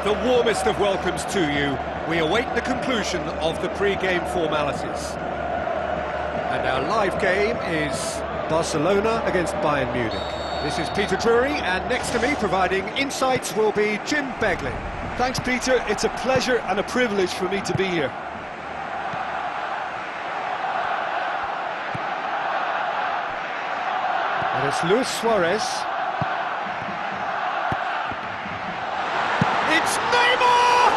The warmest of welcomes to you. We await the conclusion of the pre-game formalities. And our live game is Barcelona against Bayern Munich. This is Peter Drury, and next to me providing insights will be Jim Beglin. Thanks, Peter. It's a pleasure and a privilege for me to be here. And it's Luis Suarez. It's Neymar!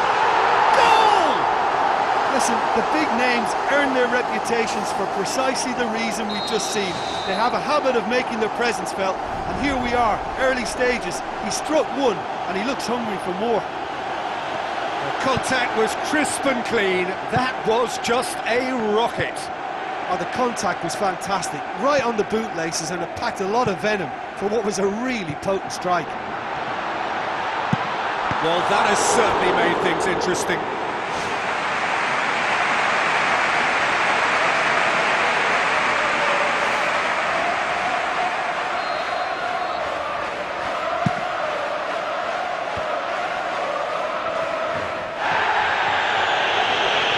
Goal! Listen, the big names earn their reputations for precisely the reason we've just seen. They have a habit of making their presence felt, and here we are, early stages. He struck one, and he looks hungry for more. The contact was crisp and clean. That was just a rocket. Oh, the contact was fantastic, right on the bootlaces, and it packed a lot of venom for what was a really potent strike. Well, that has certainly made things interesting.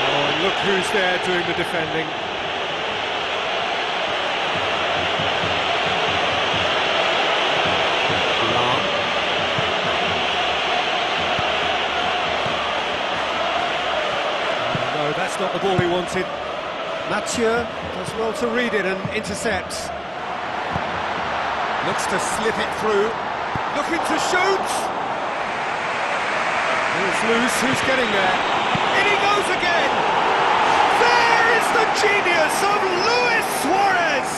Oh, and look who's there doing the defending. That's not the ball he wanted. Mathieu does well to read it and intercepts. Looks to slip it through. Looking to shoot! It's loose, who's getting there? In he goes again! There is the genius of Luis Suarez!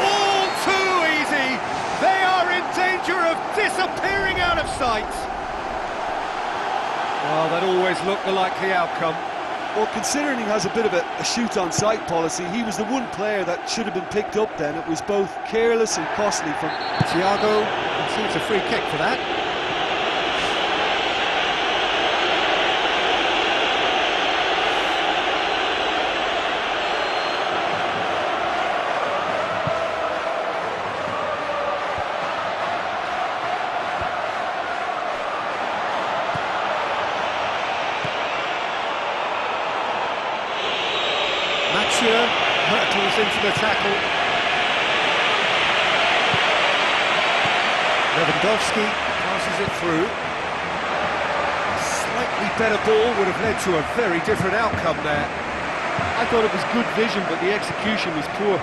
All too easy! They are in danger of disappearing out of sight! Well, that always looked the likely outcome. Well, considering he has a bit of a shoot-on-sight policy, he was the one player that should have been picked up then. It was both careless and costly from Thiago. Conceives a free kick for that. Mathieu hurtles into the tackle. Lewandowski passes it through. A slightly better ball would have led to a very different outcome there. I thought it was good vision, but the execution was poor.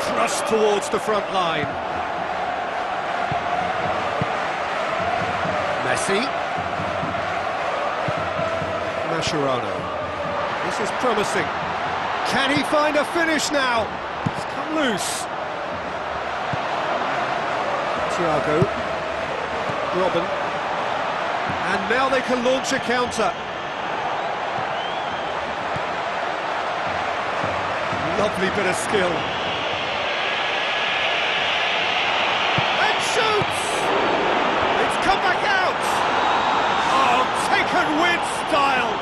Thrust towards the front line. Messi. Mascherano. This is promising. Can he find a finish now? It's come loose. Thiago. Robin. And now they can launch a counter. Lovely bit of skill. And shoots! It's come back out! Oh, taken with style!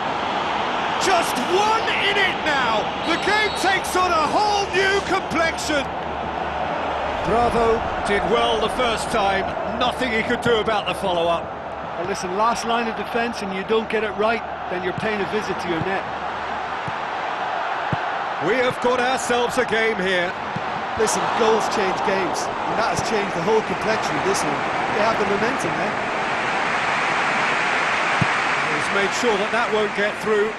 Just one in it now! The game takes on a whole new complexion! Bravo did well the first time, nothing he could do about the follow-up. Well, listen, last line of defence and you don't get it right, then you're paying a visit to your net. We have got ourselves a game here. Listen, goals change games, and that has changed the whole complexion of this one. They have the momentum there. He's made sure that that won't get through.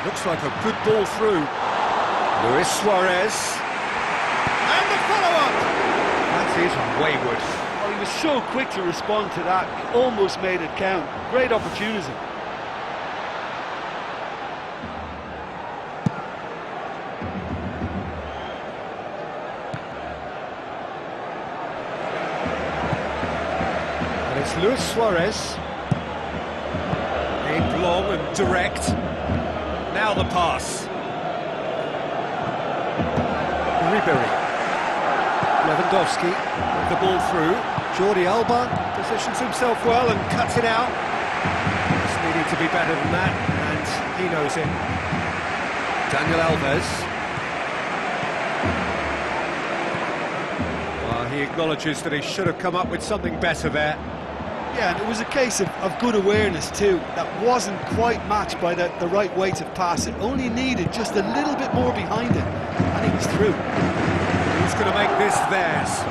Looks like a good ball through. Luis Suarez. And the follow-up! That is wayward. Oh, he was so quick to respond to that. Almost made it count. Great opportunity. And it's Luis Suarez. Aimed long and direct. Now the pass. Ribery. Lewandowski with the ball through. Jordi Alba positions himself well and cuts it out. Just needing to be better than that, and he knows it. Daniel Alves. Well, he acknowledges that he should have come up with something better there. Yeah, and it was a case of good awareness too. That wasn't quite matched by the right weight of pass. It only needed just a little bit more behind it, and he was through. He's going to make this theirs.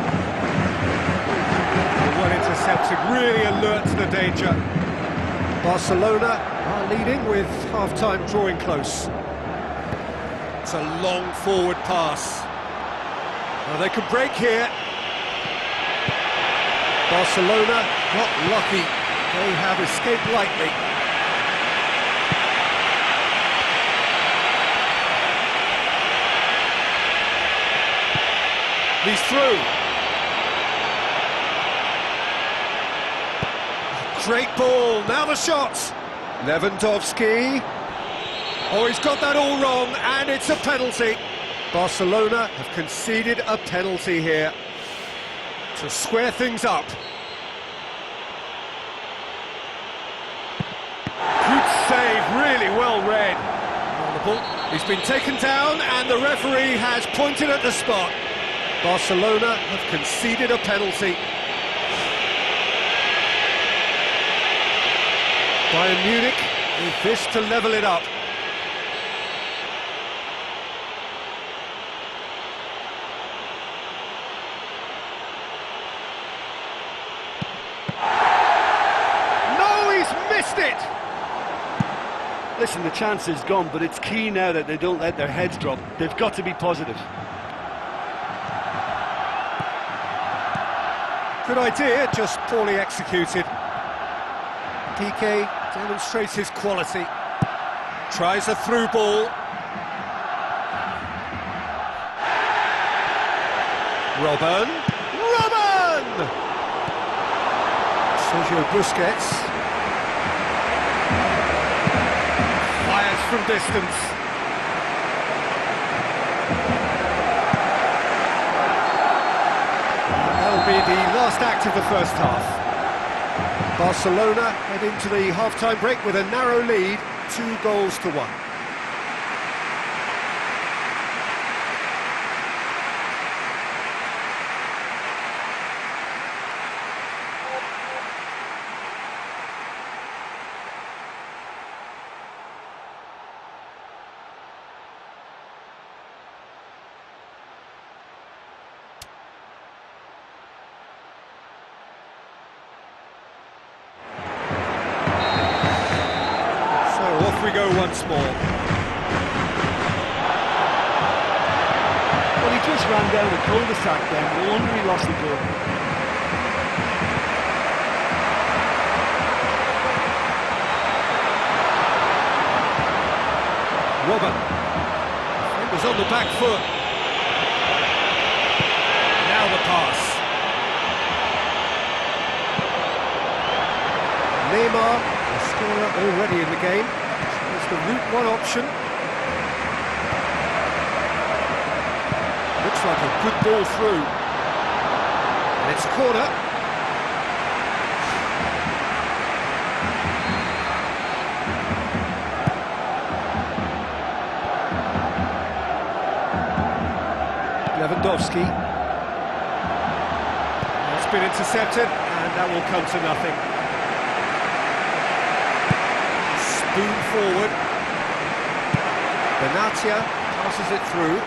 Well intercepted, really alert to the danger. Barcelona are leading with half-time drawing close. It's a long forward pass. Well, they could break here. Barcelona not lucky. They have escaped lightly. He's through. Great ball, now the shot. Lewandowski. Oh, he's got that all wrong, and it's a penalty. Barcelona have conceded a penalty here to square things up. Good save, really well read. On the ball, he's been taken down, and the referee has pointed at the spot. Barcelona have conceded a penalty. Bayern Munich with this to level it up. No, he's missed it! Listen, the chance is gone, but it's key now that they don't let their heads drop. They've got to be positive. Good idea, just poorly executed. Piqué demonstrates his quality. Tries a through ball. Robben. Sergio Busquets. Fires from distance. That'll be the last act of the first half. Barcelona head into the half-time break with a narrow lead, 2-1. Off we go once more. Well, he just ran down the cul-de-sac then. No wonder he lost the goal. Robben. It was on the back foot. Now the pass. Neymar, the scorer already in the game. It's the route one option. Looks like a good ball through. And it's a corner. Lewandowski. That's been intercepted, and that will come to nothing. Spoon forward. Benatia passes it through.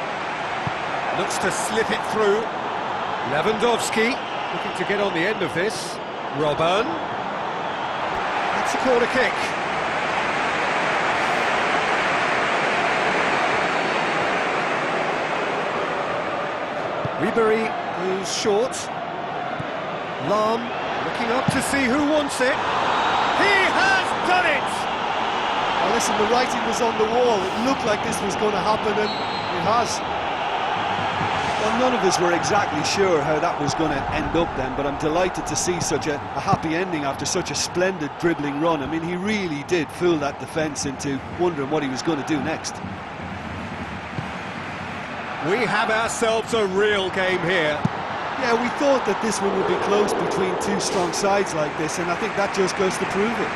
Looks to slip it through. Lewandowski looking to get on the end of this. Robben. That's a corner kick. Ribery goes short. Lahm looking up to see who wants it. He has done it! Well, listen, the writing was on the wall. It looked like this was going to happen, and it has. Well, none of us were exactly sure how that was going to end up then, but I'm delighted to see such a happy ending after such a splendid dribbling run. I mean, he really did fool that defence into wondering what he was going to do next. We have ourselves a real game here. Yeah, we thought that this one would be close between two strong sides like this, and I think that just goes to prove it.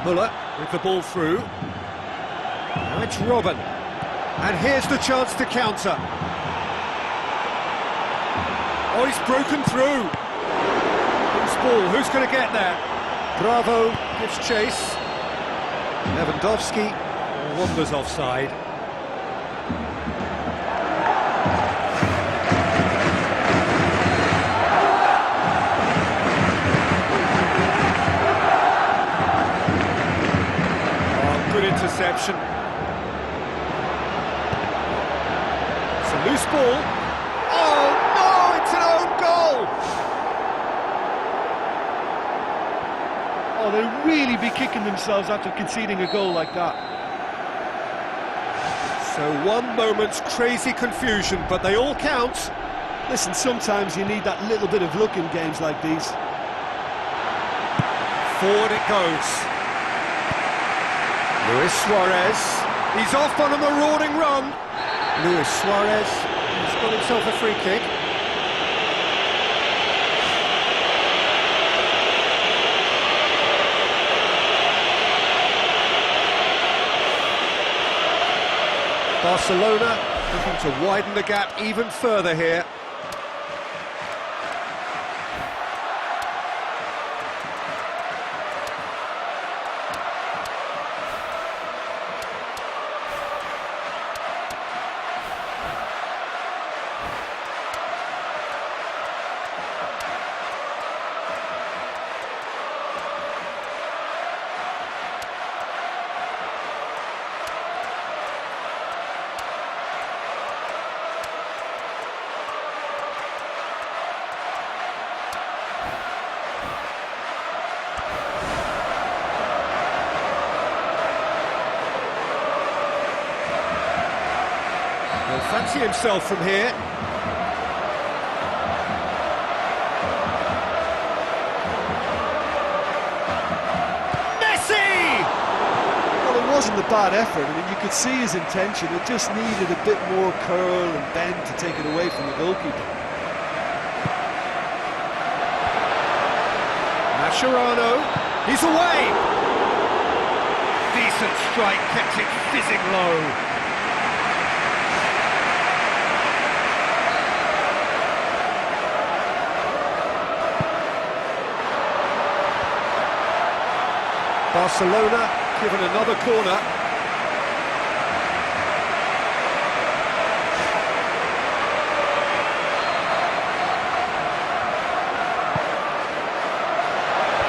Muller. with the ball through. Now it's Robin. And here's the chance to counter. Oh, he's broken through. Loose ball, who's going to get there? Bravo gives chase. Lewandowski wanders offside. Oh, good interception. It's a loose ball. Oh no, it's an own goal! Oh, they'll really be kicking themselves after conceding a goal like that. So one moment's crazy confusion, but they all count. Listen, sometimes you need that little bit of luck in games like these. Forward it goes. Luis Suarez. He's off on a marauding run. Luis Suarez. He's got himself a free kick. Barcelona looking to widen the gap even further here. He'll fancy himself from here. Messi! Well, it wasn't a bad effort. I mean, you could see his intention. It just needed a bit more curl and bend to take it away from the goalkeeper. Mascherano, he's away! Decent strike, kept it fizzing low. Barcelona given another corner.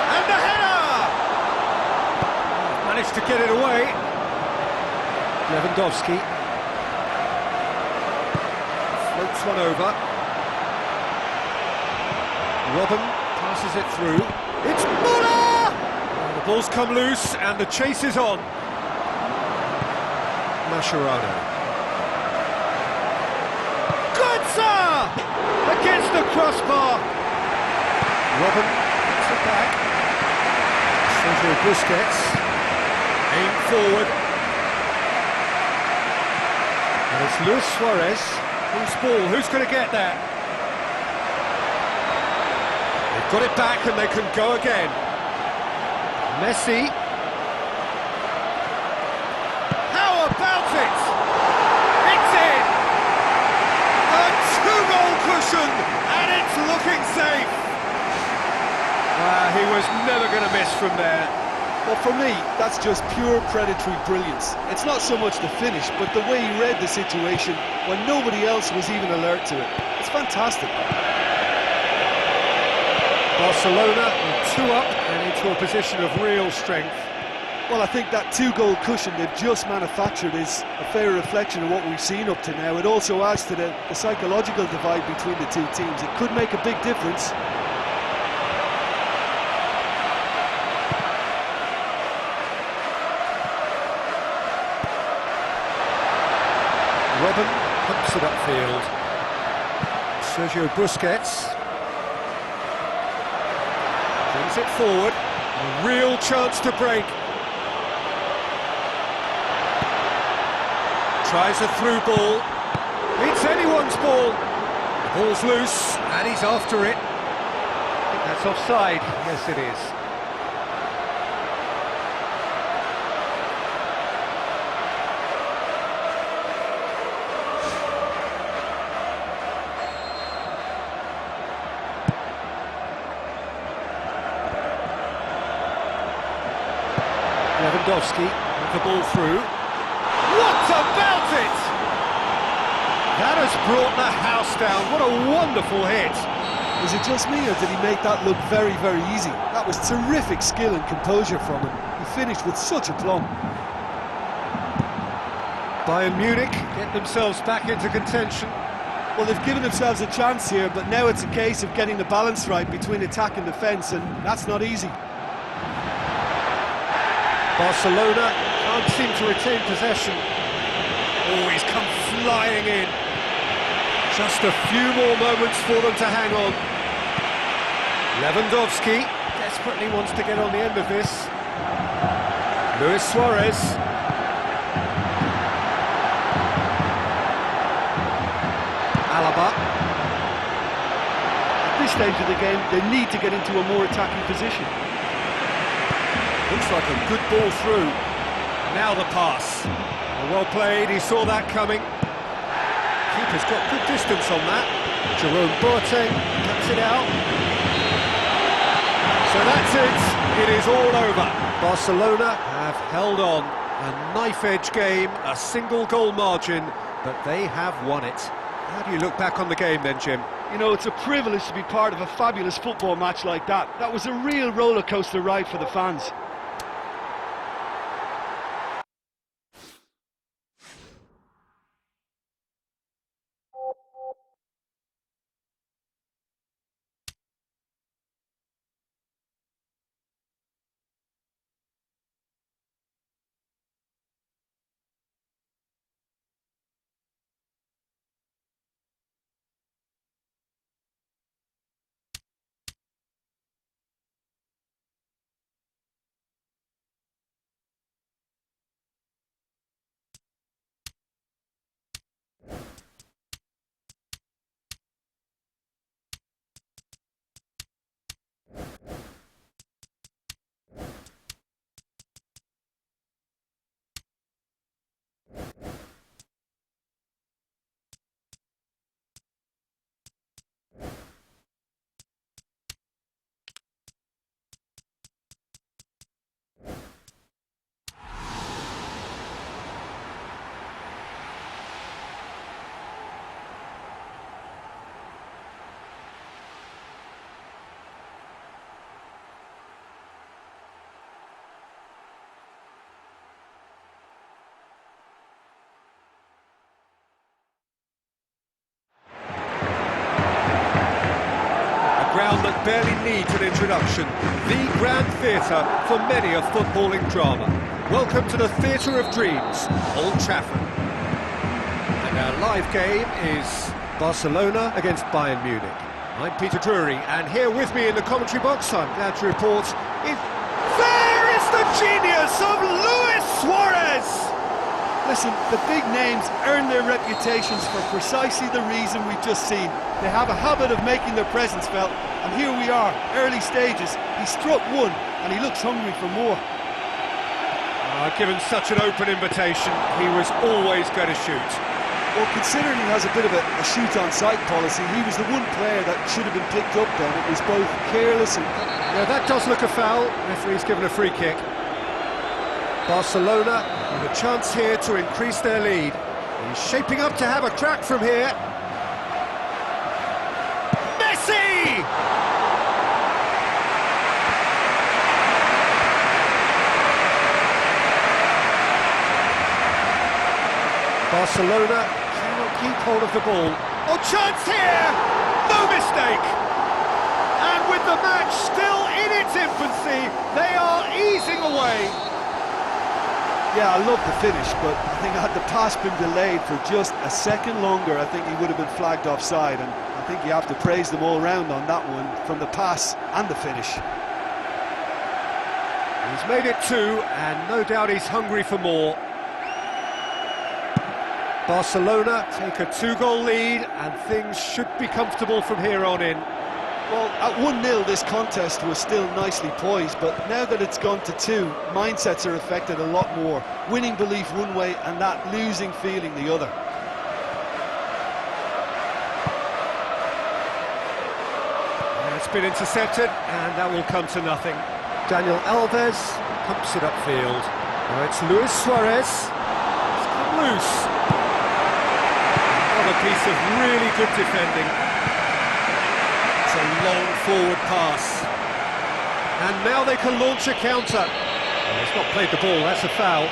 And the header! Managed to get it away. Lewandowski floats one over. Robin passes it through. It's Muller! The ball's come loose and the chase is on. Mascherano. Götze! Against the crossbar. Robin gets it back. Sergio Busquets. Aim forward. And it's Luis Suarez. Loose ball, who's going to get that? They've got it back and they can go again. Messi. How about it? It's in! A two-goal cushion, and it's looking safe. He was never going to miss from there. Well, for me, that's just pure predatory brilliance. It's not so much the finish, but the way he read the situation when nobody else was even alert to it. It's fantastic. Barcelona two up and into a position of real strength. Well, I think that two-goal cushion they've just manufactured is a fair reflection of what we've seen up to now. It also adds to the psychological divide between the two teams. It could make a big difference. Robin pumps it upfield. Sergio Busquets brings it forward. A real chance to break. Tries a through ball. It's anyone's ball. The ball's loose and he's after it. I think that's offside. Yes, it is. Lewandowski with the ball through. What about it? That has brought the house down. What a wonderful hit. Was it just me, or did he make that look very, very easy? That was terrific skill and composure from him. He finished with such aplomb. Bayern Munich get themselves back into contention. Well, they've given themselves a chance here, but now it's a case of getting the balance right between attack and defence, and that's not easy. Barcelona can't seem to retain possession. Oh, he's come flying in. Just a few more moments for them to hang on. Lewandowski desperately wants to get on the end of this. Luis Suarez. Alaba. At this stage of the game, they need to get into a more attacking position. Looks like a good ball through. Now the pass. Well played, he saw that coming. Keeper's got good distance on that. Jerome Boateng cuts it out. So that's it. It is all over. Barcelona have held on. A knife-edge game, a single goal margin, but they have won it. How do you look back on the game then, Jim? You know, it's a privilege to be part of a fabulous football match like that. That was a real roller-coaster ride for the fans. Ground that barely needs an introduction. The grand theatre for many a footballing drama. Welcome to the Theatre of Dreams, Old Trafford. And our live game is Barcelona against Bayern Munich. I'm Peter Drury, and here with me in the commentary box, I'm glad to report, there is the genius of Luis Suarez! Listen, the big names earn their reputations for precisely the reason we've just seen. They have a habit of making their presence felt, and here we are, early stages. He struck one, and he looks hungry for more. Given such an open invitation, he was always going to shoot. Well, considering he has a bit of a shoot-on-sight policy, he was the one player that should have been picked up then. It was both careless and... Yeah, that does look a foul. Referee's given a free kick. Barcelona with a chance here to increase their lead. He's shaping up to have a crack from here. Messi! Barcelona cannot keep hold of the ball. Oh, chance here! No mistake! And with the match still in its infancy, they are easing away. Yeah, I love the finish, but I think had the pass been delayed for just a second longer, I think he would have been flagged offside, and I think you have to praise them all round on that one, from the pass and the finish. He's made it two, and no doubt he's hungry for more. Barcelona take a two-goal lead, and things should be comfortable from here on in. Well, at 1-0 this contest was still nicely poised, but now that it's gone to 2, mindsets are affected a lot more. Winning belief one way and that losing feeling the other. It's been intercepted, and that will come to nothing. Daniel Alves pumps it upfield. Now it's Luis Suarez. It's come loose. Another piece of really good defending. It's a long forward pass. And now they can launch a counter. Oh, he's not played the ball, that's a foul.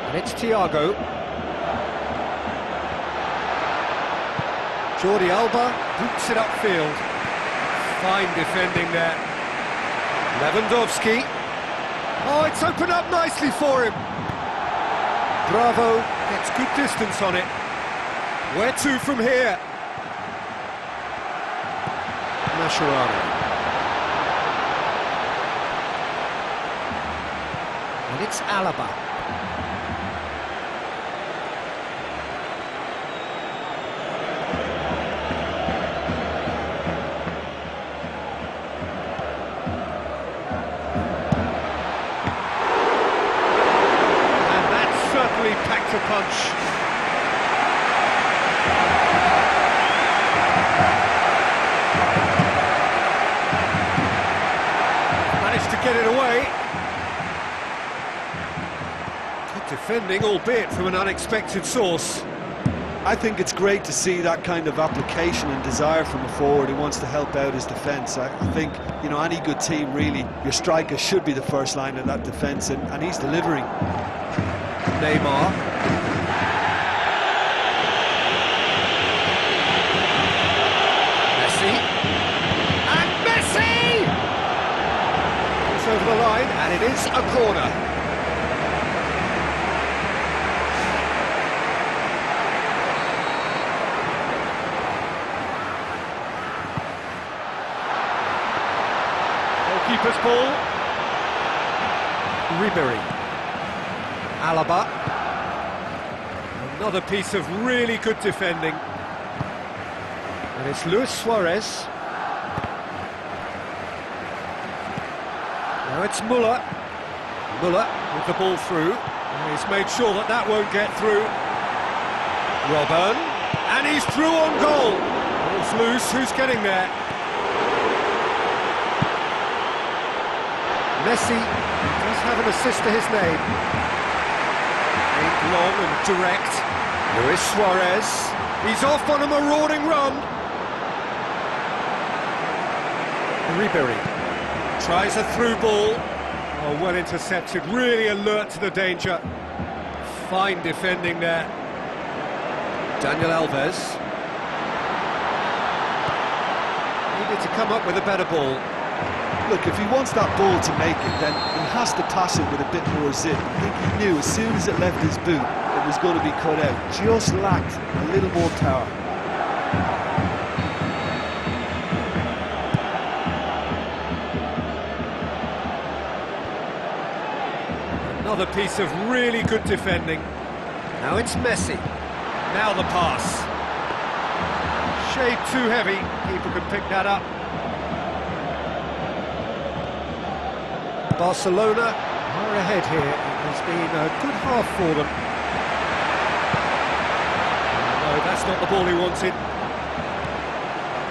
And it's Thiago. Jordi Alba boots it upfield. Fine defending there. Lewandowski. Oh, it's opened up nicely for him. Bravo gets good distance on it. Where to from here? Mascherano. And it's Alaba. Packed a punch. Managed to get it away. Good defending, albeit from an unexpected source. I think it's great to see that kind of application and desire from a forward who wants to help out his defence. I think, you know, any good team, really, your striker should be the first line of that defence, and he's delivering. Neymar. Messi. And Messi! It's over the line, and it is a corner. Goalkeeper's ball. Ribery. Alaba. Another piece of really good defending. And it's Luis Suarez. Now it's Müller. Müller with the ball through. And he's made sure that that won't get through. Robben. And he's through on goal. Ball's loose, who's getting there? Messi does have an assist to his name. Long and direct. Luis Suarez. He's off on a marauding run. Ribery tries a through ball. Oh, well intercepted. Really alert to the danger. Fine defending there. Daniel Alves. Needed to come up with a better ball. Look, if he wants that ball to make it, then he has to pass it with a bit more zip. I think he knew as soon as it left his boot, it was going to be cut out. Just lacked a little more power. Another piece of really good defending. Now it's Messi. Now the pass. Shade too heavy. Keeper can pick that up. Barcelona are ahead here. It has been a good half for them. No, that's not the ball he wanted.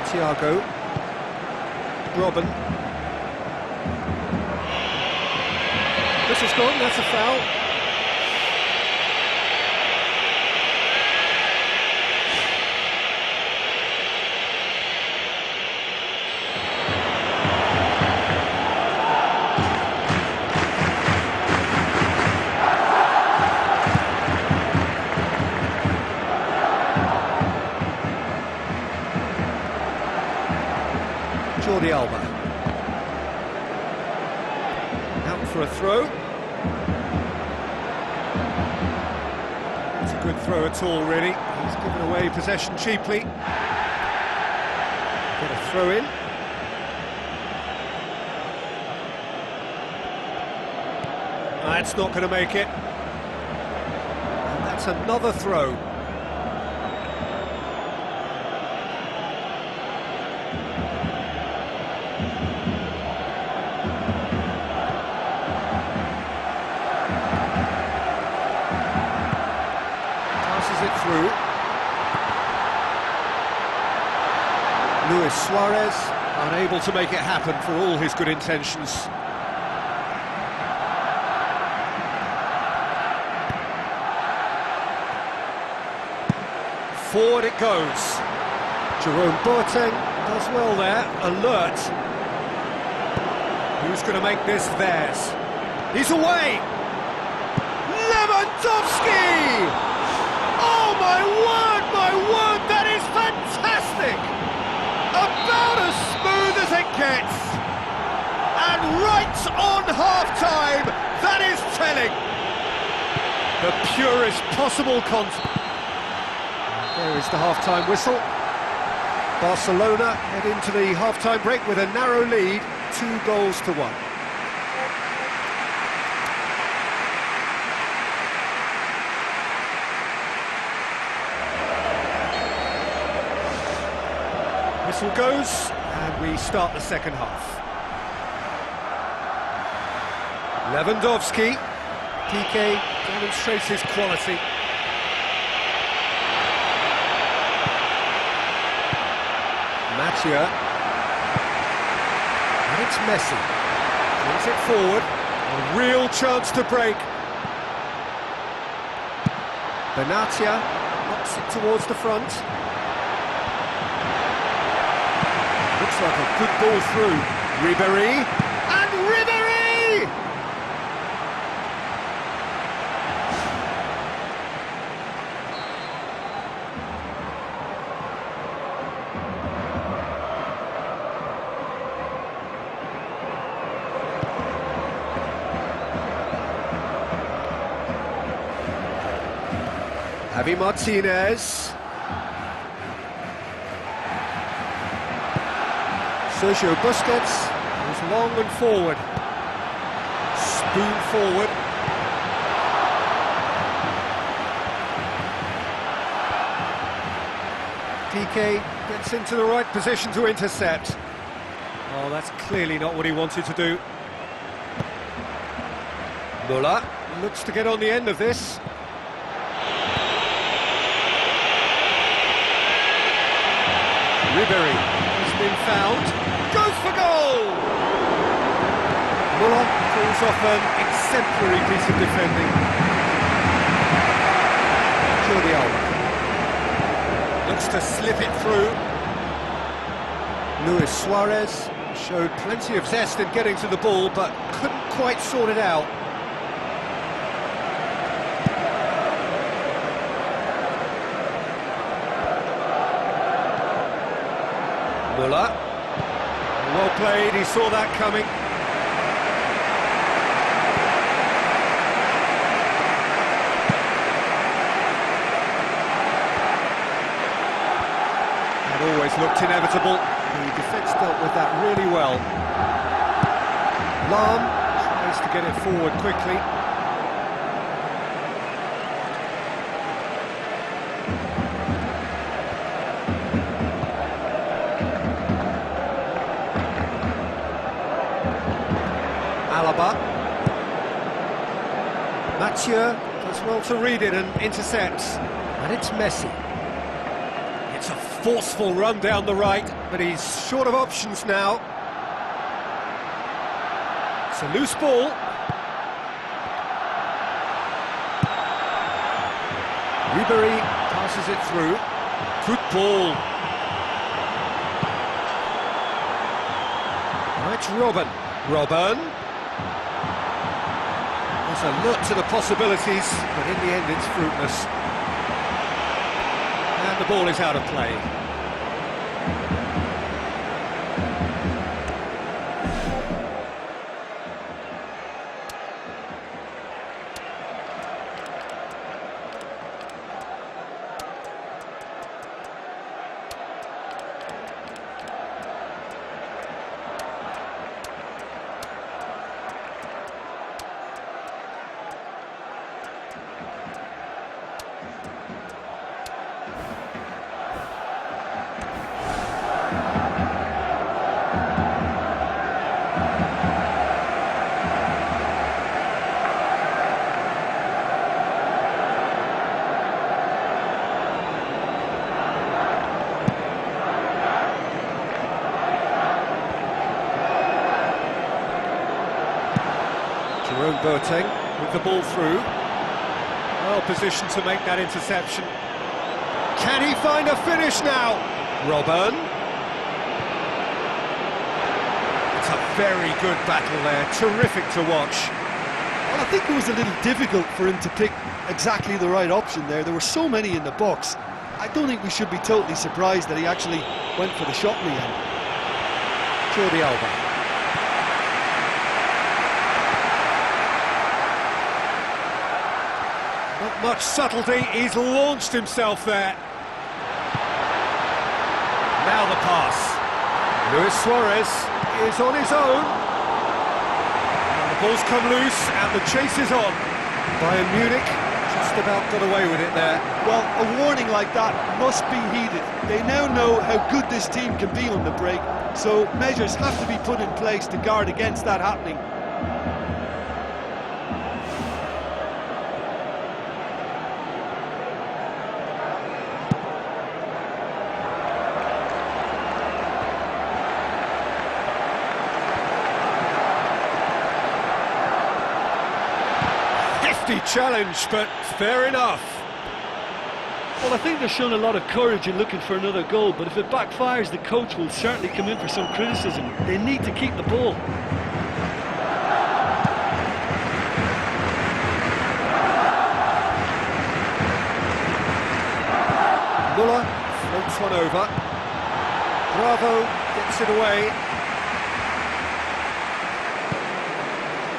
Thiago. Robben. This is gone, that's a foul. Jordi Alba. Out for a throw. It's a good throw at all, really. He's given away possession cheaply. Get a throw in. That's not going to make it. And that's another throw. through. Luis Suarez, unable to make it happen for all his good intentions. Forward it goes. Jerome Boateng does well there, alert. Who's going to make this theirs? He's away! Lewandowski! Oh my word, that is fantastic! About as smooth as it gets. And right on half-time, that is telling. The purest possible There is the half-time whistle. Barcelona head into the half-time break with a narrow lead, 2-1. Whistle goes, and we start the second half. Lewandowski, PK demonstrates his quality. Matia, and it's Messi, brings it forward, a real chance to break. Benatia knocks it towards the front. Looks like a good ball through. Ribéry, and Ribéry! Javi Martinez. Sergio Busquets goes long and forward. Spoon forward. PK gets into the right position to intercept. Oh, that's clearly not what he wanted to do. Muller looks to get on the end of this. Ribéry has been found, goes for goal! Muller pulls off an exemplary piece of defending. Jordi Alba looks to slip it through. Luis Suarez showed plenty of zest in getting to the ball, but couldn't quite sort it out. Muller, well played, he saw that coming. It always looked inevitable. The defence dealt with that really well. Lam tries to get it forward quickly. Alaba. Mathieu does well to read it and intercepts. And it's Messi. It's a forceful run down the right, but he's short of options now. It's a loose ball. Ribéry passes it through. Good ball. Now it's Robben. There's a look to the possibilities, but in the end it's fruitless. And the ball is out of play. Boateng with the ball through. Well positioned to make that interception. Can he find a finish now? Robben. It's a very good battle there, terrific to watch. Well, I think it was a little difficult for him to pick exactly the right option there. There were so many in the box. I don't think we should be totally surprised that he actually went for the shot in the end. Jordi Alba. Not much subtlety, he's launched himself there. Now the pass. Luis Suarez is on his own. And the ball's come loose and the chase is on. Bayern Munich just about got away with it there. Well, a warning like that must be heeded. They now know how good this team can be on the break, so measures have to be put in place to guard against that happening. Challenge, but fair enough. Well, I think they've shown a lot of courage in looking for another goal, but if it backfires, the coach will certainly come in for some criticism. They need to keep the ball. Muller floats one over. Bravo gets it away.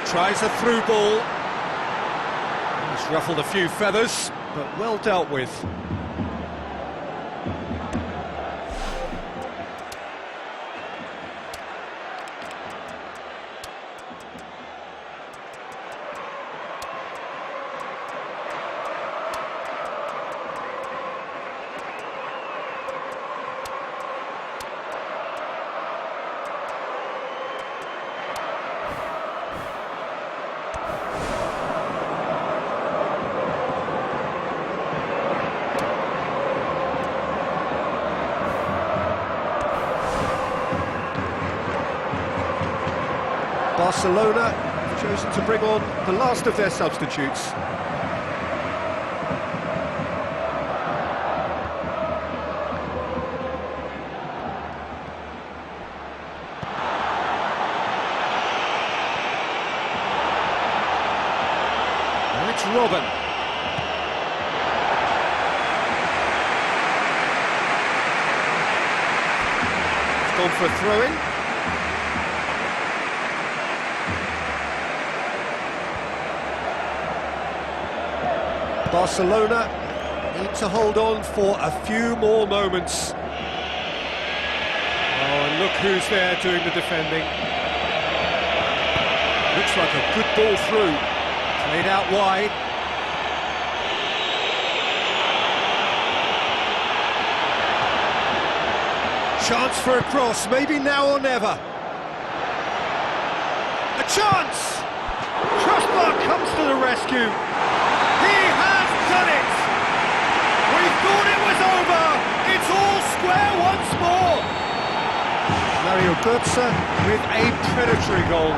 Tries a through ball. He's ruffled a few feathers, but well dealt with. Barcelona have chosen to bring on the last of their substitutes. And it's Robben. He's gone for a throw-in. Barcelona need to hold on for a few more moments. Oh, and look who's there doing the defending. Looks like a good ball through. Played out wide. Chance for a cross, maybe now or never. A chance! Crossbar comes to the rescue. Done it! We thought it was over! It's all square once more! Mario Götze with a predatory goal.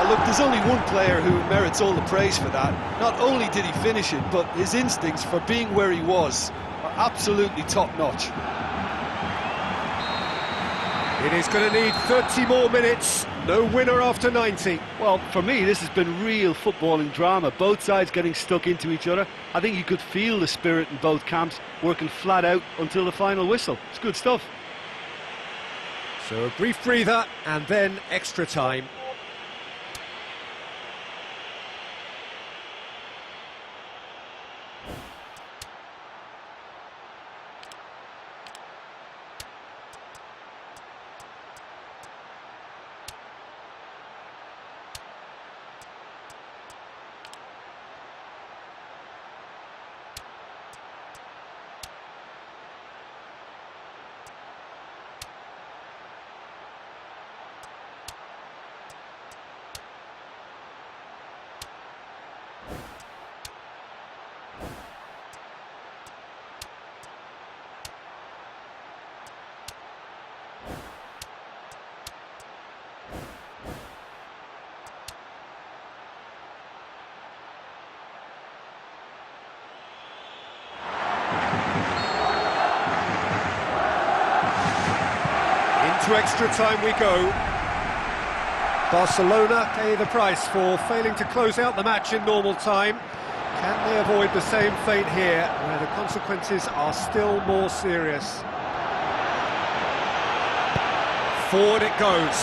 Look, there's only one player who merits all the praise for that. Not only did he finish it, but his instincts for being where he was are absolutely top-notch. It is going to need 30 more minutes. No winner after 90. Well, for me, this has been real footballing drama. Both sides getting stuck into each other. I think you could feel the spirit in both camps, working flat out until the final whistle. It's good stuff. So a brief breather and then extra time. into extra time we go. Barcelona pay the price for failing to close out the match in normal time. Can they avoid the same fate here, where the consequences are still more serious? Forward it goes.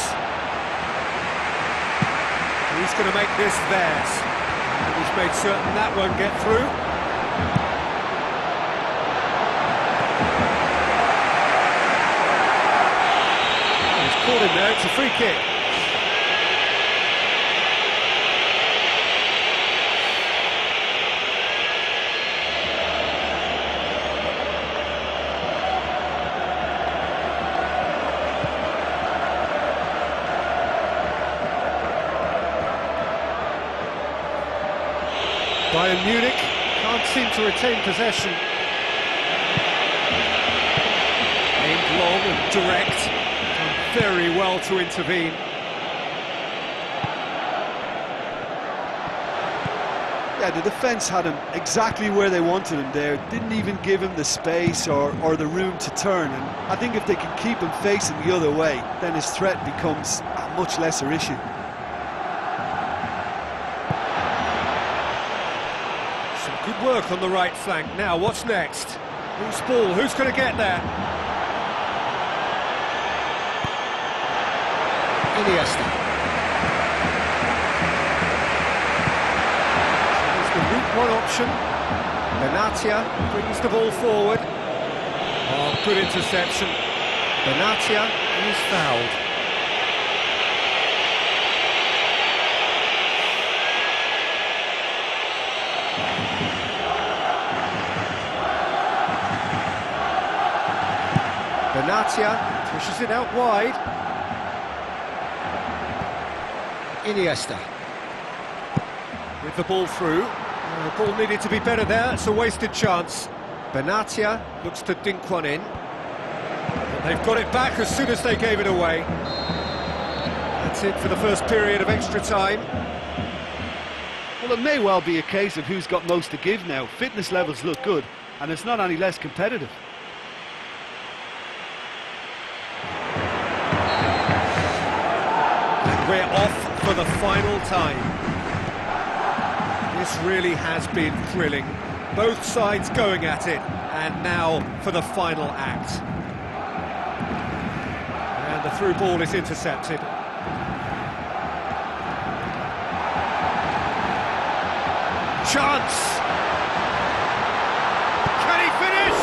He's going to make this theirs. And he's made certain that won't get through. He's caught him there, it's a free kick. Bayern Munich can't seem to retain possession. Aimed long and direct, done very well to intervene. Yeah, the defence had him exactly where they wanted him there, didn't even give him the space or the room to turn, and I think if they can keep him facing the other way, then his threat becomes a much lesser issue. Good work on the right flank. Now, what's next? Who's ball? Who's going to get there? Iniesta. There's the route one option. Benatia brings the ball forward. Oh, good interception. Benatia is fouled. Benatia pushes it out wide. Iniesta with the ball through. The ball needed to be better there, it's a wasted chance. Benatia looks to dink one in. But they've got it back as soon as they gave it away. That's it for the first period of extra time. Well, it may well be a case of who's got most to give now. Fitness levels look good, and it's not any less competitive. We're off for the final time. This really has been thrilling. Both sides going at it, and now for the final act. And the through ball is intercepted. Chance! Can he finish?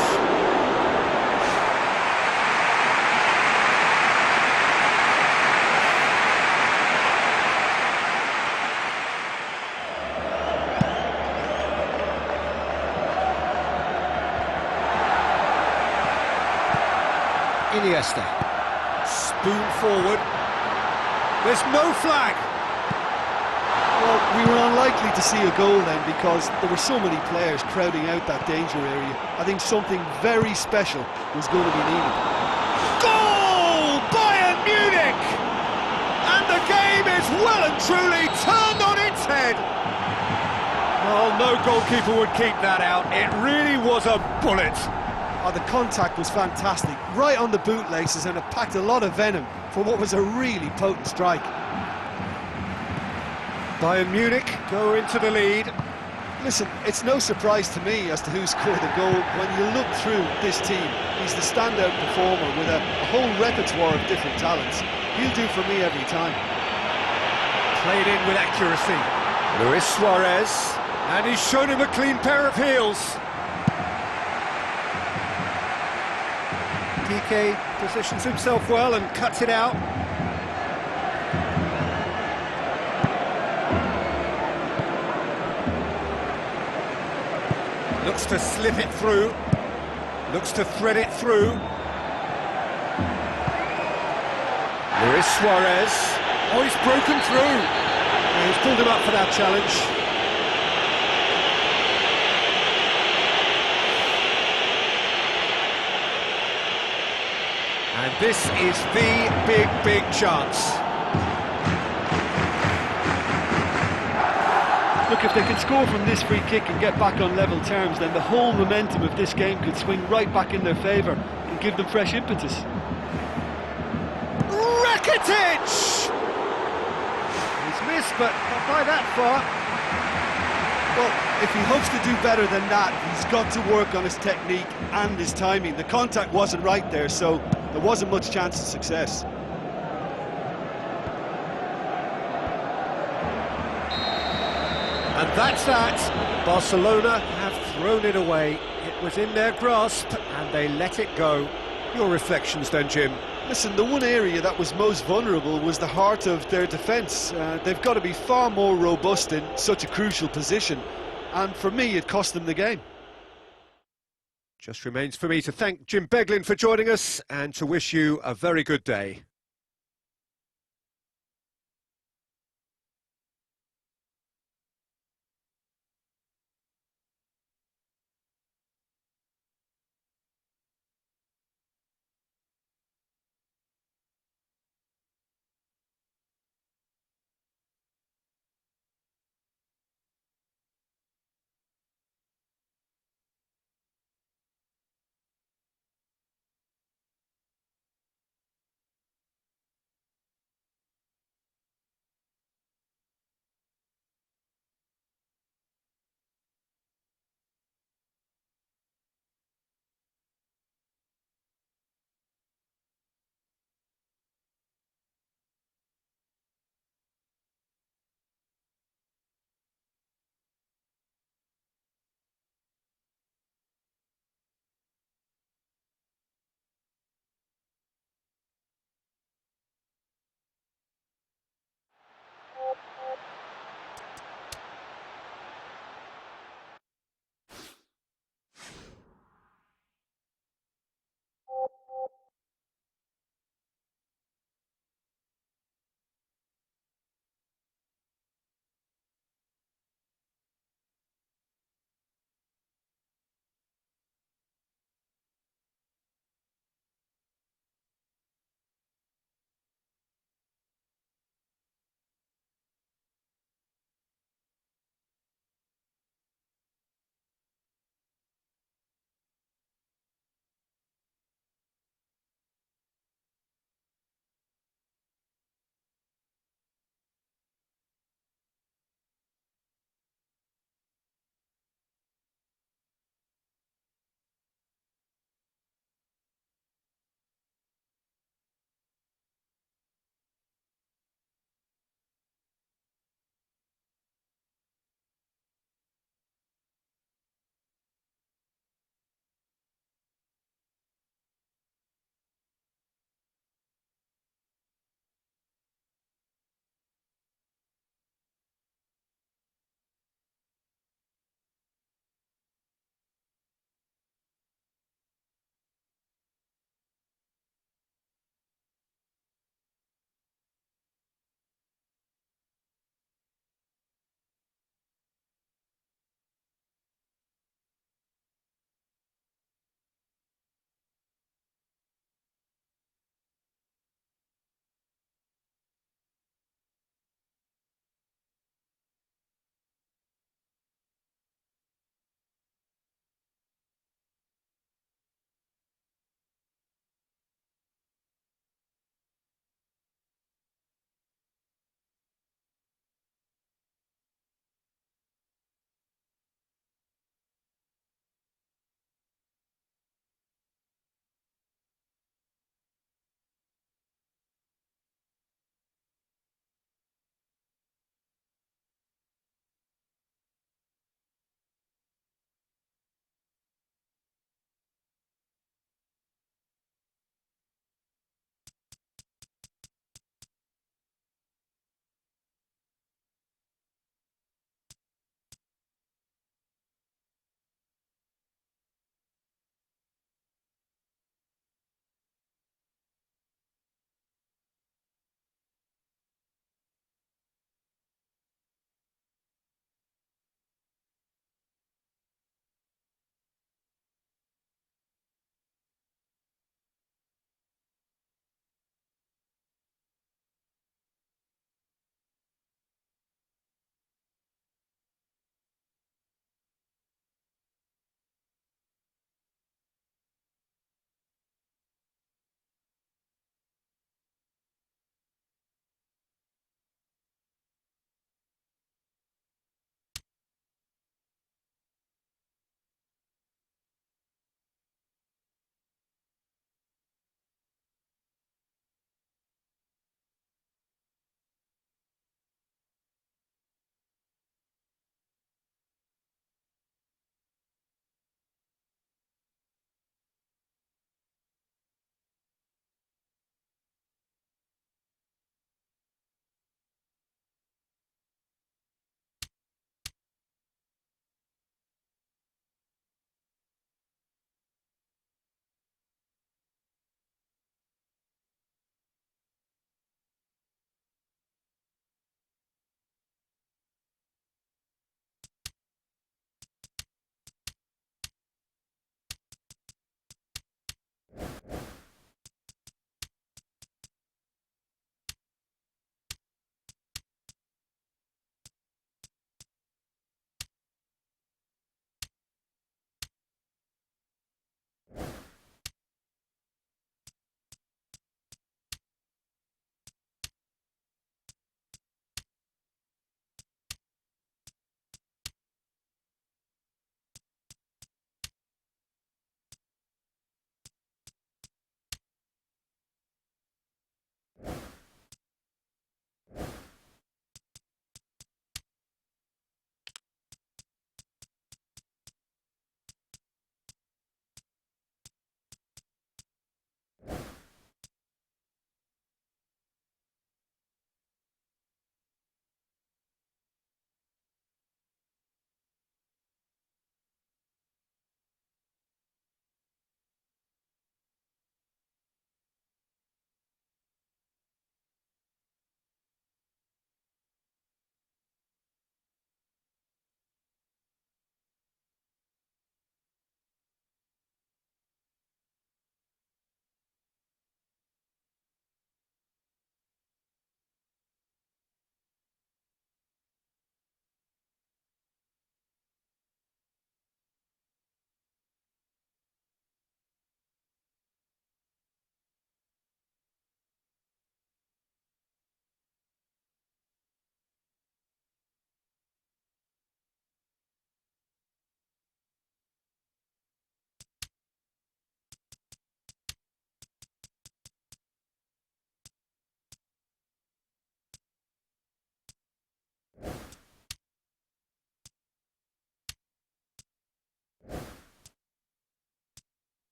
Iniesta, spoon forward, there's no flag! Well, we were unlikely to see a goal then because there were so many players crowding out that danger area. I think something very special was going to be needed. Goal! Bayern Munich! And the game is well and truly turned on its head! Well, no goalkeeper would keep that out, it really was a bullet. Oh, the contact was fantastic, right on the bootlaces, and it packed a lot of venom for what was a really potent strike. Bayern Munich go into the lead. Listen, it's no surprise to me as to who scored the goal. When you look through this team, he's the standout performer with a whole repertoire of different talents. He'll do for me every time. Played in with accuracy. Luis Suarez, and he's shown him a clean pair of heels. Piqué positions himself well and cuts it out. Looks to slip it through. Looks to thread it through. Luis Suarez. Oh, he's broken through. Yeah, he's pulled him up for that challenge. And this is the big chance. Look, if they can score from this free kick and get back on level terms, then the whole momentum of this game could swing right back in their favour and give them fresh impetus. Rakitic! He's missed, but not by that far. Well, if he hopes to do better than that, he's got to work on his technique and his timing. The contact wasn't right there, so there wasn't much chance of success. And that's that. Barcelona have thrown it away. It was in their grasp, and they let it go. Your reflections then, Jim? Listen, the one area that was most vulnerable was the heart of their defence. They've got to be far more robust in such a crucial position, and for me it cost them the game. Just remains for me to thank Jim Beglin for joining us and to wish you a very good day.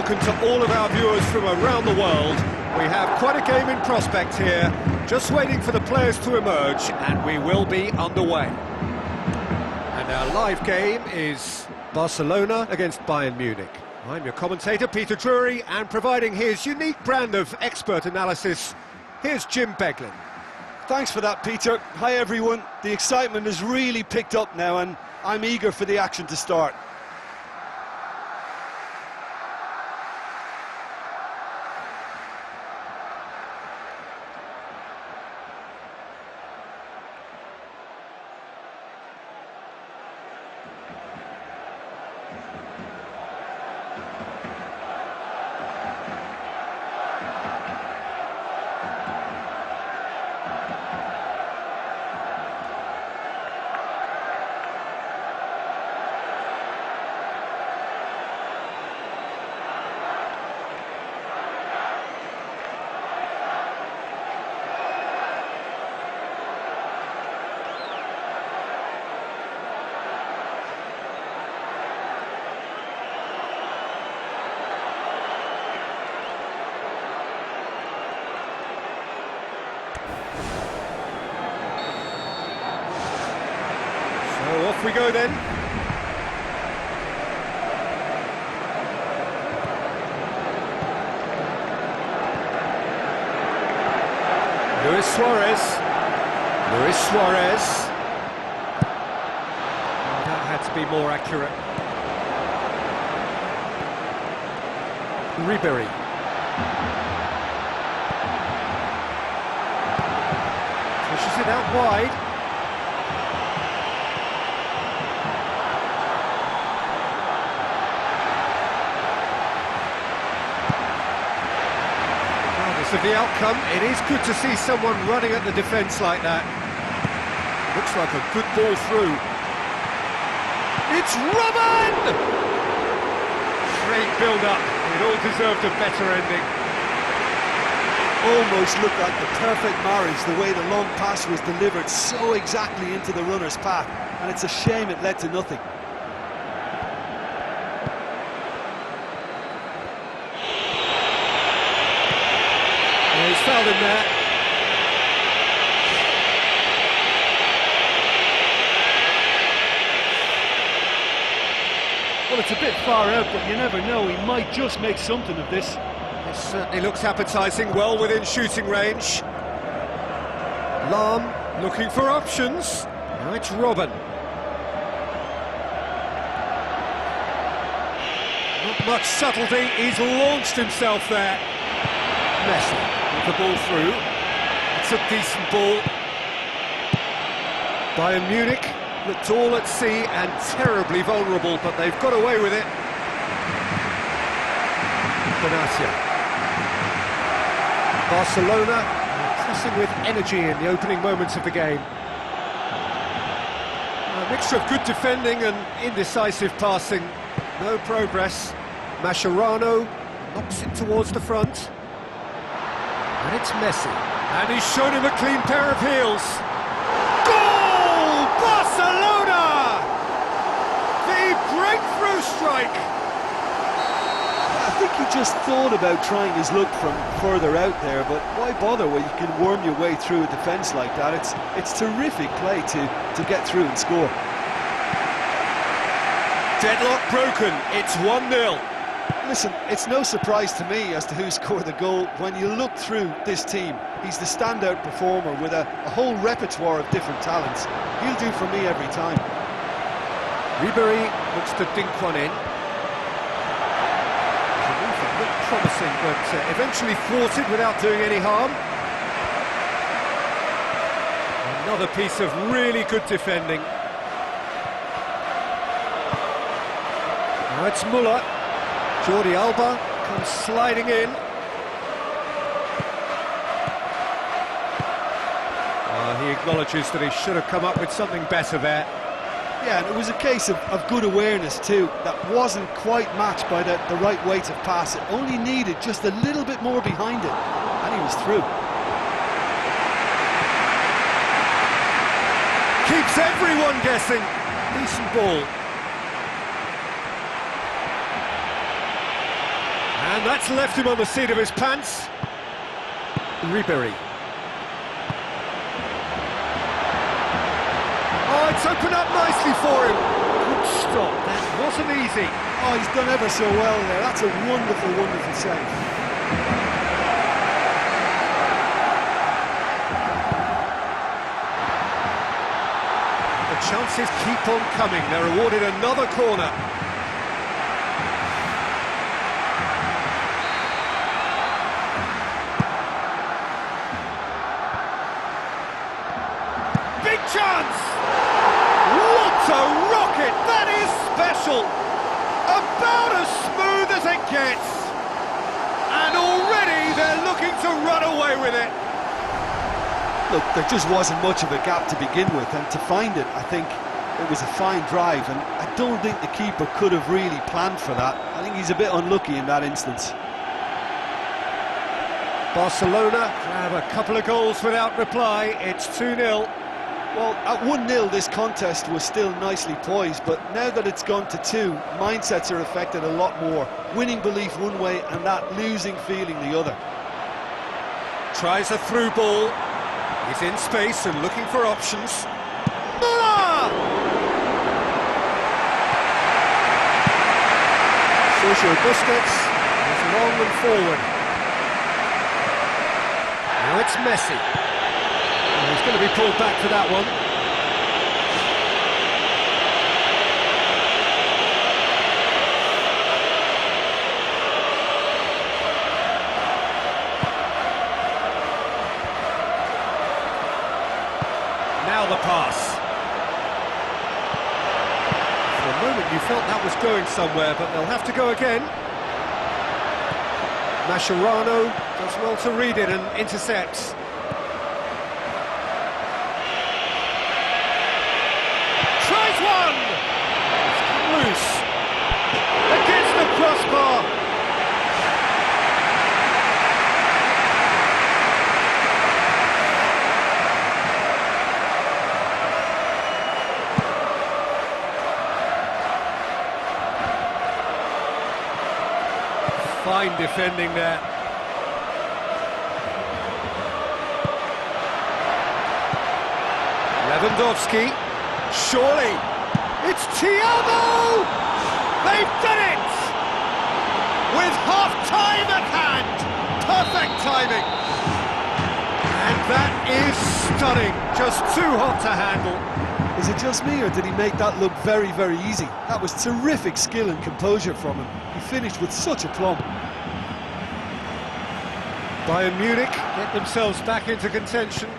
welcome to all of our viewers from around the world. We have quite a game in prospect here, just waiting for the players to emerge, and we will be underway. And our live game is Barcelona against Bayern Munich. I'm your commentator, Peter Drury, and providing his unique brand of expert analysis, here's Jim Beglin. Thanks for that, Peter. Hi, everyone. The excitement has really picked up now, and I'm eager for the action to start. So off we go then. Luis Suarez. That had to be more accurate. Ribery. Pushes it out wide. Of the outcome, it is good to see someone running at the defence like that. Looks like a good ball through. It's Robin! Great build-up. It all deserved a better ending. Almost looked like the perfect marriage, the way the long pass was delivered so exactly into the runner's path, and it's a shame it led to nothing. He's fouled him there. Well, it's a bit far out, but you never know, he might just make something of this. It certainly looks appetising, well within shooting range. Lam looking for options. Now it's Robin. Not much subtlety, he's launched himself there. Messi. The ball through. It's a decent ball. Bayern Munich looked all at sea and terribly vulnerable, but they've got away with it. Benatia. Barcelona pressing with energy in the opening moments of the game. A mixture of good defending and indecisive passing. No progress. Mascherano knocks it towards the front. And it's Messi. And he's shown him a clean pair of heels. Goal! Barcelona! The breakthrough strike! I think he just thought about trying his luck from further out there, but why bother when you can worm your way through a defence like that? It's terrific play to get through and score. Deadlock broken, it's 1-0. Listen, it's no surprise to me as to who scored the goal. When you look through this team, he's the standout performer with a whole repertoire of different talents. He'll do for me every time. Ribery looks to dink one in. The move that looked promising, but eventually thwarted without doing any harm. Another piece of really good defending. Now it's Muller. Jordi Alba comes sliding in. He acknowledges that he should have come up with something better there. Yeah, and it was a case of good awareness too. That wasn't quite matched by the right weight of pass. It only needed just a little bit more behind it, and he was through. Keeps everyone guessing. Decent ball. And that's left him on the seat of his pants. Ribery. Oh, it's opened up nicely for him. Good stop, that wasn't easy. Oh, he's done ever so well there. That's a wonderful, wonderful save. The chances keep on coming. They're awarded another corner. Big chance! What a rocket! That is special! About as smooth as it gets! And already they're looking to run away with it! Look, there just wasn't much of a gap to begin with, and to find it, I think it was a fine drive, and I don't think the keeper could have really planned for that. I think he's a bit unlucky in that instance. Barcelona grab a couple of goals without reply. It's 2-0. Well, at 1-0 this contest was still nicely poised, but now that it's gone to 2, mindsets are affected a lot more. Winning belief one way and that losing feeling the other. Tries a through ball. He's in space and looking for options. Muller! Sergio Busquets is long and forward. Now it's Messi. He's going to be pulled back for that one. Now the pass. For a moment you felt that was going somewhere, but they'll have to go again. Mascherano does well to read it and intercepts. Tries one! It's come loose. Against the crossbar! Fine defending there. Lewandowski, surely, It's Thiago! They've done it! With half-time at hand! Perfect timing! and that is stunning, just too hot to handle. Is it just me, or did he make that look very, very easy? That was terrific skill and composure from him. He finished with such aplomb. Bayern Munich get themselves back into contention.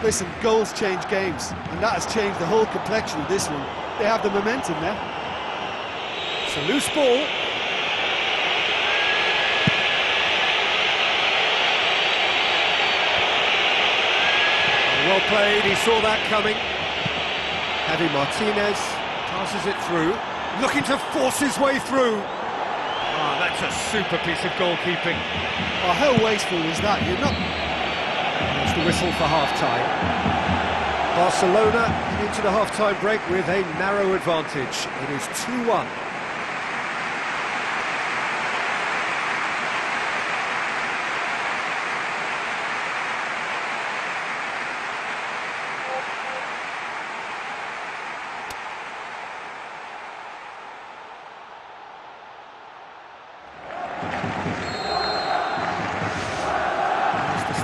Listen, goals change games, and that has changed the whole complexion of this one. They have the momentum now. It's a loose ball. Well played, he saw that coming. Javi Martinez passes it through, looking to force his way through. Ah, that's a super piece of goalkeeping. Oh, how wasteful was that? You're not... That's the whistle for half-time. Barcelona into the half-time break with a narrow advantage. It is 2-1.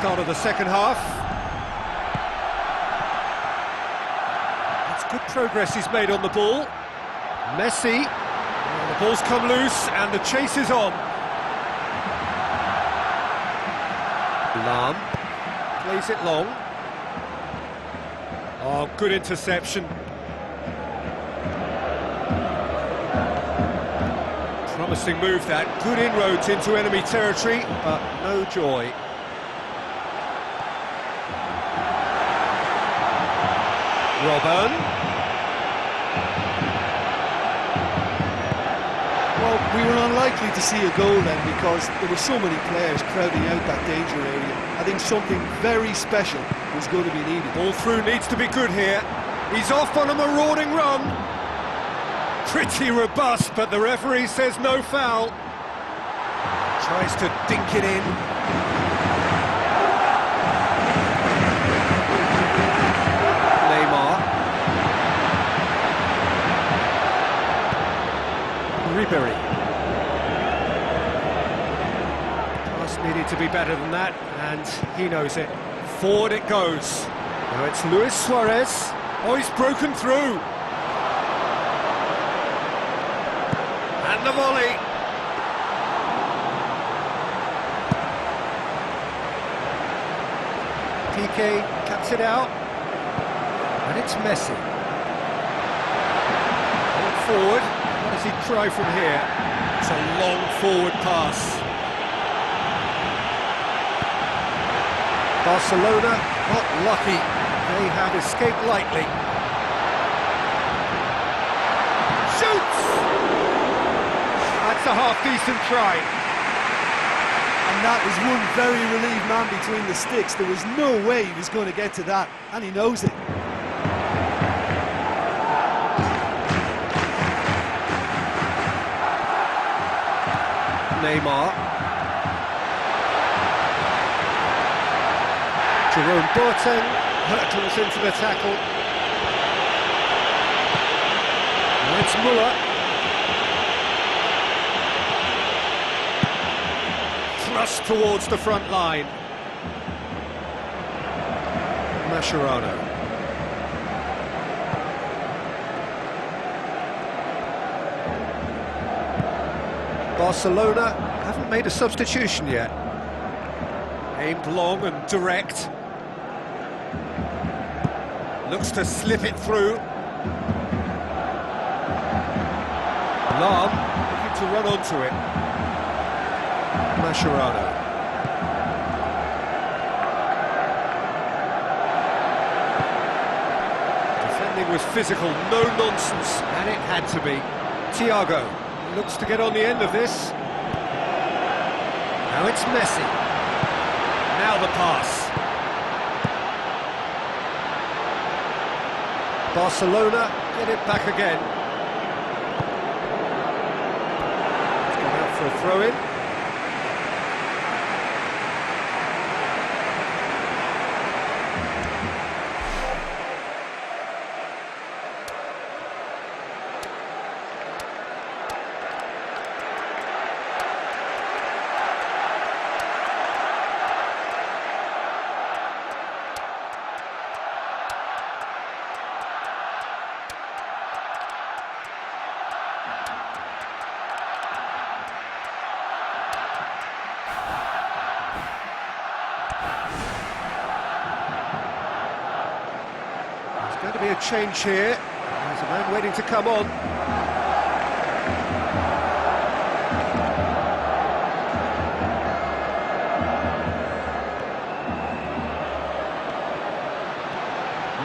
Start of the second half. It's good progress he's made on the ball. Messi. The ball's come loose and the chase is on. Lam plays it long. Oh, good interception. Promising move that. Good inroads into enemy territory, but no joy. Robben. Well, we were unlikely to see a goal then because there were so many players crowding out that danger area. I think something very special was going to be needed. Ball through needs to be good here. He's off on a marauding run. Pretty robust, but the referee says no foul. Tries to dink it in. Neymar. Ribery. Pass needed to be better than that, and he knows it. Forward it goes. Now it's Luis Suarez. Oh, he's broken through. And the volley. PK cuts it out. And it's Messi. Going forward. What does he try from here? It's a long forward pass. Barcelona not lucky. They have escaped lightly. Shoots! That's a half-decent try. And that was one very relieved man between the sticks. There was no way he was going to get to that, and he knows it. Neymar. Jerome Boateng hurtles into the tackle. Now it's Muller. Thrust towards the front line. Mascherano. Barcelona haven't made a substitution yet. Aimed long and direct. Looks to slip it through. Lam looking to run onto it. Mascherano. Defending was physical, no nonsense, and it had to be. Thiago looks to get on the end of this. Now it's Messi. Now the pass. Barcelona get it back again. It's gone out for a throw-in. Going to be a change here. There's a man waiting to come on.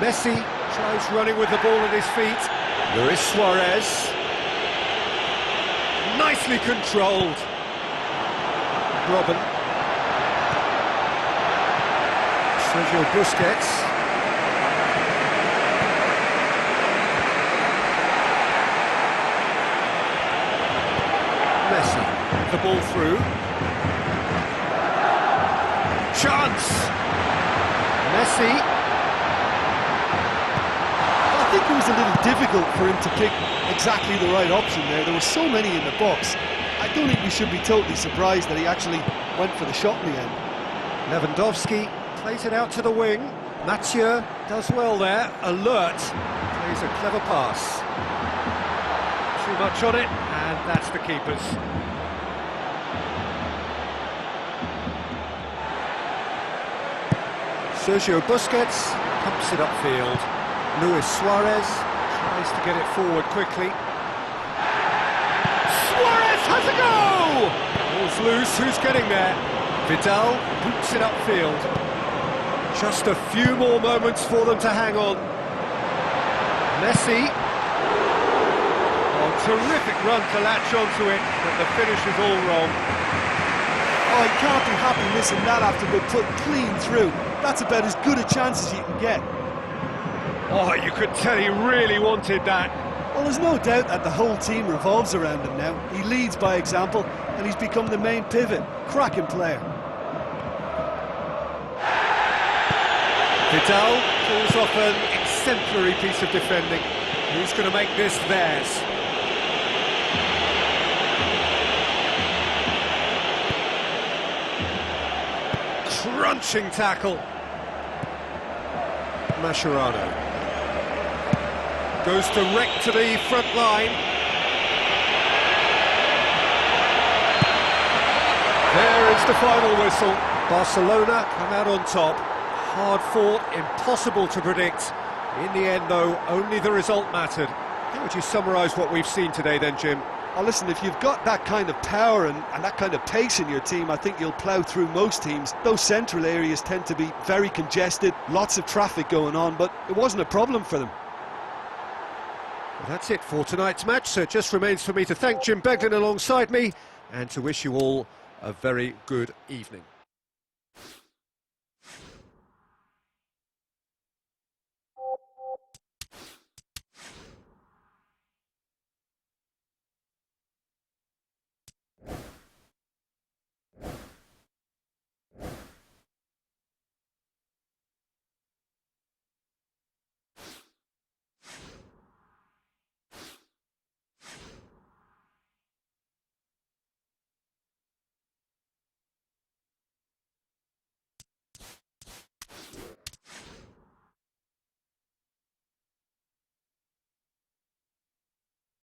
Messi tries running with the ball at his feet. Luis Suarez. Nicely controlled. Robin. Sergio Busquets. Messi, the ball through. Chance! Messi. I think it was a little difficult for him to pick exactly the right option there. There were so many in the box. I don't think we should be totally surprised that he actually went for the shot in the end. Lewandowski plays it out to the wing. Mathieu does well there. Alert. Plays a clever pass. Too much on it. And that's the keepers. Sergio Busquets pumps it upfield. Luis Suarez tries to get it forward quickly. Suarez has a go! Ball's loose, who's getting there? Vidal boots it upfield. Just a few more moments for them to hang on. Messi. Terrific run to latch onto it, but the finish is all wrong. Oh, he can't be happy missing that after being put clean through. That's about as good a chance as you can get. Oh, you could tell he really wanted that. Well, there's no doubt that the whole team revolves around him now. He leads by example, and he's become the main pivot. Cracking player. Vidal pulls off an exemplary piece of defending. Who's going to make this theirs? Crunching tackle. Mascherano goes direct to the front line. There is the final whistle. Barcelona come out on top. Hard fought, impossible to predict. In the end, though, only the result mattered. How would you summarise what we've seen today then, Jim? Oh, listen, if you've got that kind of power and that kind of pace in your team, I think you'll plough through most teams. Those central areas tend to be very congested, lots of traffic going on, but it wasn't a problem for them. Well, that's it for tonight's match, so it just remains for me to thank Jim Beglin alongside me and to wish you all a very good evening.